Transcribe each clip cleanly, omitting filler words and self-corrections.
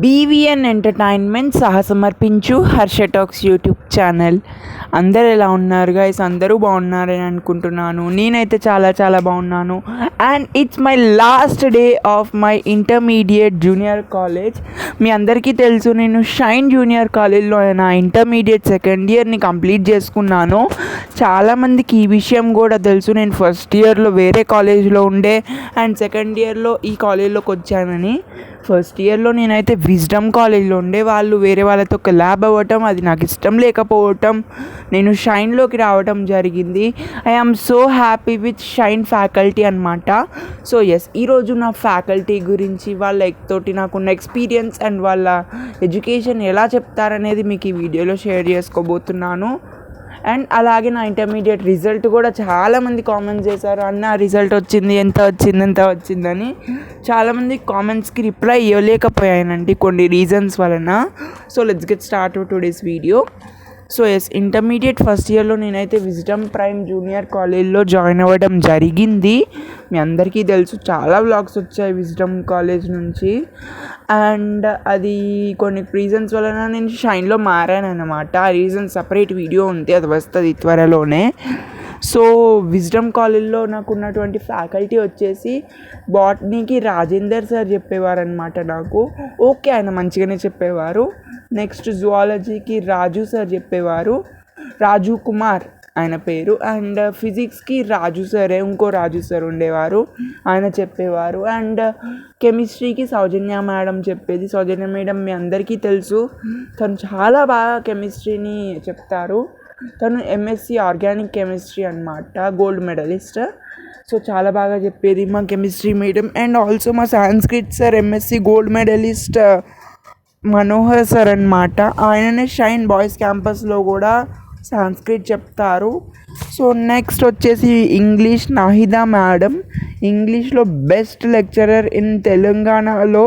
BVN entertainment సమర్పించు Harsha talks YouTube channel. అందరు ఎలా ఉన్నారు గైస్? అందరూ బాగున్నారని అనుకుంటున్నాను. నేనైతే చాలా చాలా బాగున్నాను. And it's my last day of my intermediate junior college. మీ అందరికీ తెలుసు, నేను షైన్ జూనియర్ కాలేజ్లో నా ఇంటర్మీడియట్ సెకండ్ ఇయర్ని కంప్లీట్ చేసుకున్నాను. చాలామందికి ఈ విషయం కూడా తెలుసు, నేను ఫస్ట్ ఇయర్లో వేరే కాలేజ్లో ఉండే అండ్ సెకండ్ ఇయర్లో ఈ కాలేజ్లోకి వచ్చానని. ఫస్ట్ ఇయర్లో నేనైతే విజ్డమ్ కాలేజ్లో ఉండే, వాళ్ళు వేరే వాళ్ళతో కొలాబ్ అవ్వటం అది నాకు ఇష్టం లేకపోవటం నేను షైన్లోకి రావటం జరిగింది. I am so happy with Shine faculty అనమాట. సో ఎస్, ఈరోజు నా ఫ్యాకల్టీ గురించి వాళ్ళ తోటి నాకున్న ఎక్స్పీరియన్స్ అండ్ వాళ్ళ ఎడ్యుకేషన్ ఎలా చెప్తారనేది మీకు ఈ వీడియోలో షేర్ చేసుకోబోతున్నాను. అండ్ అలాగే నా ఇంటర్మీడియట్ రిజల్ట్ కూడా చాలామంది కామెంట్స్ చేశారు, అన్న రిజల్ట్ వచ్చింది, ఎంత వచ్చిందని. చాలామంది కామెంట్స్కి రిప్లై ఇవ్వలేకపోయానండి కొన్ని రీజన్స్ వలన. So let's get start today's video. So yes, intermediate first ఇయర్లో నేనైతే విజ్డమ్ ప్రైమ్ జూనియర్ కాలేజ్లో జాయిన్ అవ్వడం జరిగింది. మీ అందరికీ తెలుసు, చాలా వ్లాగ్స్ వచ్చాయి విజ్డమ్ కాలేజ్ నుంచి. అండ్ అది కొన్ని రీజన్స్ వలన నేను షైన్లో మారాను అనమాట. ఆ రీజన్ సపరేట్ వీడియో ఉంది, అది వస్తుంది త్వరలోనే. సో విజ్డమ్ కాలేజ్లో నాకు ఉన్నటువంటి ఫ్యాకల్టీ వచ్చేసి బాటనీకి రాజేందర్ సార్ చెప్పేవారు అనమాట నాకు. ఓకే, ఆయన మంచిగానే చెప్పేవారు. నెక్స్ట్ జువాలజీకి రాజు సార్ చెప్పేవారు, రాజు కుమార్ ఆయన పేరు. అండ్ ఫిజిక్స్కి రాజు సరే, ఇంకో రాజు సార్ ఉండేవారు, ఆయన చెప్పేవారు. అండ్ కెమిస్ట్రీకి సౌజన్య మేడం చెప్పేది. సౌజన్య మేడం మీ అందరికీ తెలుసు, తను చాలా బాగా కెమిస్ట్రీని చెప్తారు. తను ఎంఎస్సి ఆర్గానిక్ కెమిస్ట్రీ అనమాట, గోల్డ్ మెడలిస్ట్. సో చాలా బాగా చెప్పేది మా కెమిస్ట్రీ మేడం. అండ్ ఆల్సో మా Sanskrit sir MSc gold medallist Manohar sir అనమాట. ఆయననే షైన్ బాయ్స్ క్యాంపస్లో కూడా సాంస్క్రిట్ చెప్తారు. సో నెక్స్ట్ వచ్చేసి ఇంగ్లీష్ నాహిదా మేడం. ఇంగ్లీష్లో బెస్ట్ లెక్చరర్ ఇన్ తెలంగాణలో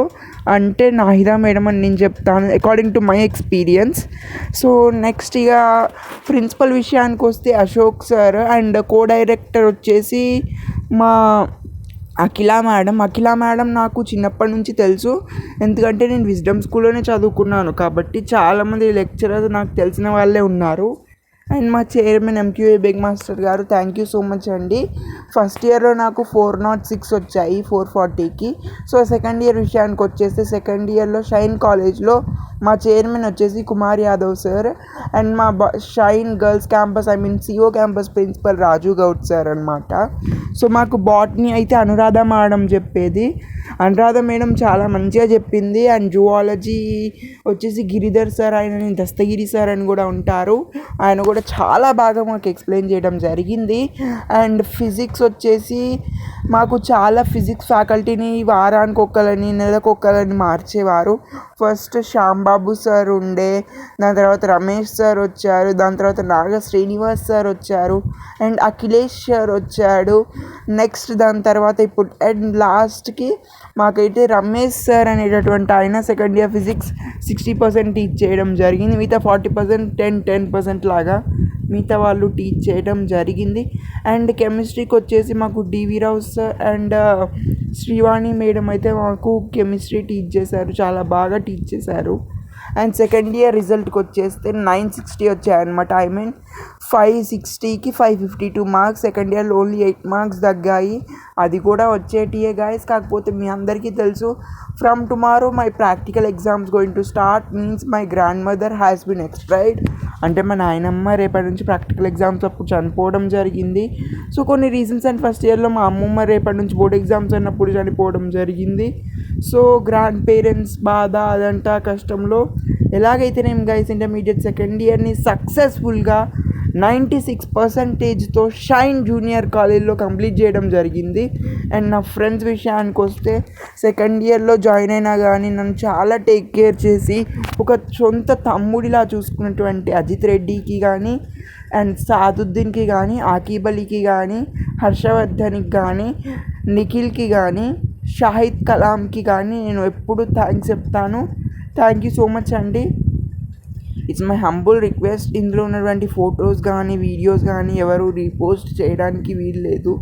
అంటే నాహిదా మేడం అని నేను చెప్తాను, according to my experience. So next ఇక ప్రిన్సిపల్ విషయానికి వస్తే Ashok sir. And co director వచ్చేసి మా అఖిలా మేడం నాకు చిన్నప్పటి నుంచి తెలుసు, ఎందుకంటే నేను విజ్డమ్ స్కూల్లోనే చదువుకున్నాను కాబట్టి చాలామంది లెక్చరర్స్ నాకు తెలిసిన వాళ్ళే ఉన్నారు. అండ్ మా చైర్మన్ ఎంక్యూఏ బెగ్ మాస్టర్ గారు, థ్యాంక్ యూ సో మచ్ అండి. ఫస్ట్ ఇయర్లో నాకు 406 వచ్చాయి 440కి. సో సెకండ్ ఇయర్ విషయానికి వచ్చేస్తే సెకండ్ ఇయర్లో షైన్ కాలేజ్లో మా చైర్మన్ వచ్చేసి కుమార్ యాదవ్ సార్. అండ్ మా Shine girls campus CO campus principal Raju Goud sir అనమాట. సో మాకు బాటనీ అయితే అనురాధ మేడం చెప్పేది. అనురాధ మేడం చాలా మంచిగా చెప్పింది. అండ్ జువాలజీ వచ్చేసి గిరిధర్ సార్, ఆయన దస్తగిరి సార్ అని కూడా ఉంటారు, ఆయన కూడా చాలా బాగా మాకు ఎక్స్ప్లెయిన్ చేయడం జరిగింది. అండ్ ఫిజిక్స్ వచ్చేసి మాకు చాలా ఫిజిక్స్ ఫ్యాకల్టీని వారానికి ఒక్కలని నెలకొక్కలని మార్చేవారు. ఫస్ట్ శ్యాంబాబు సార్ ఉండే, దాని తర్వాత రమేష్ సార్ వచ్చారు, దాని తర్వాత నాగ శ్రీనివాస్ సార్ వచ్చారు, అండ్ అఖిలేష్ సార్ వచ్చాడు. నెక్స్ట్ దాని తర్వాత ఇప్పుడు అండ్ లాస్ట్కి మాకైతే రమేష్ సార్ అనేటటువంటి ఆయన సెకండ్ ఇయర్ ఫిజిక్స్ 60% టీచ్ చేయడం జరిగింది. మిగతా 40% 10% లాగా మిగతా వాళ్ళు టీచ్ చేయడం జరిగింది. అండ్ కెమిస్ట్రీకి వచ్చేసి మాకు డివి రావు సార్ అండ్ శ్రీవాణి మేడం అయితే మాకు కెమిస్ట్రీ టీచ్ చేశారు, చాలా బాగా టీచ్ చేశారు. అండ్ సెకండ్ ఇయర్ రిజల్ట్కి వచ్చేస్తే 960 వచ్చాయన్నమాట. 560కి 552 మార్క్స్. సెకండ్ ఇయర్లో ఓన్లీ 8 మార్క్స్ తగ్గాయి, అది కూడా వచ్చేటియే గాయస్. కాకపోతే మీ అందరికీ తెలుసు, from tomorrow my practical exams going to start means my grandmother has been expired. అంటే మా నాయనమ్మ రేపటి నుంచి ప్రాక్టికల్ ఎగ్జామ్స్ అప్పుడు చనిపోవడం జరిగింది. సో కొన్ని రీజన్స్. అండ్ ఫస్ట్ ఇయర్లో మా అమ్మమ్మ రేపటి నుంచి బోర్డ్ ఎగ్జామ్స్ అన్నప్పుడు చనిపోవడం జరిగింది. సో గ్రాండ్ పేరెంట్స్ బాధ అదంతా కష్టంలో ఎలాగైతేనేం గైస్ ఇంటర్మీడియట్ సెకండ్ ఇయర్ని సక్సెస్ఫుల్గా 96%తో షైన్ జూనియర్ కాలేజ్లో కంప్లీట్ చేయడం జరిగింది. అండ్ నా ఫ్రెండ్స్ విషయానికి వస్తే సెకండ్ ఇయర్లో జాయిన్ అయినా కానీ నన్ను చాలా టేక్ కేర్ చేసి ఒక సొంత తమ్ముడిలా చూసుకున్నటువంటి అజిత్ రెడ్డికి కానీ, అండ్ సాదుద్దీన్కి కానీ, ఆకీబ్ అలీకి కానీ, హర్షవర్ధన్కి కానీ, నిఖిల్కి కానీ, షాహిద్ కలాంకి కానీ నేను ఎప్పుడు థ్యాంక్స్ చెప్తాను. థ్యాంక్ యూ సో మచ్ అండి. ఇట్స్ మై హంబుల్ రిక్వెస్ట్, ఇందులో ఉన్నటువంటి ఫొటోస్ కానీ వీడియోస్ కానీ ఎవరు రీపోస్ట్ చేయడానికి వీల్లేదు.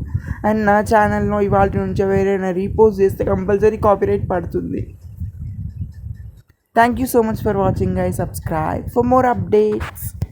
అండ్ నా ఛానల్లో ఇవాళ నుంచి ఎవరైనా రీపోస్ట్ చేస్తే కంపల్సరీ కాపీరైట్ పడుతుంది. Thank you so much for watching guys. Subscribe for more updates.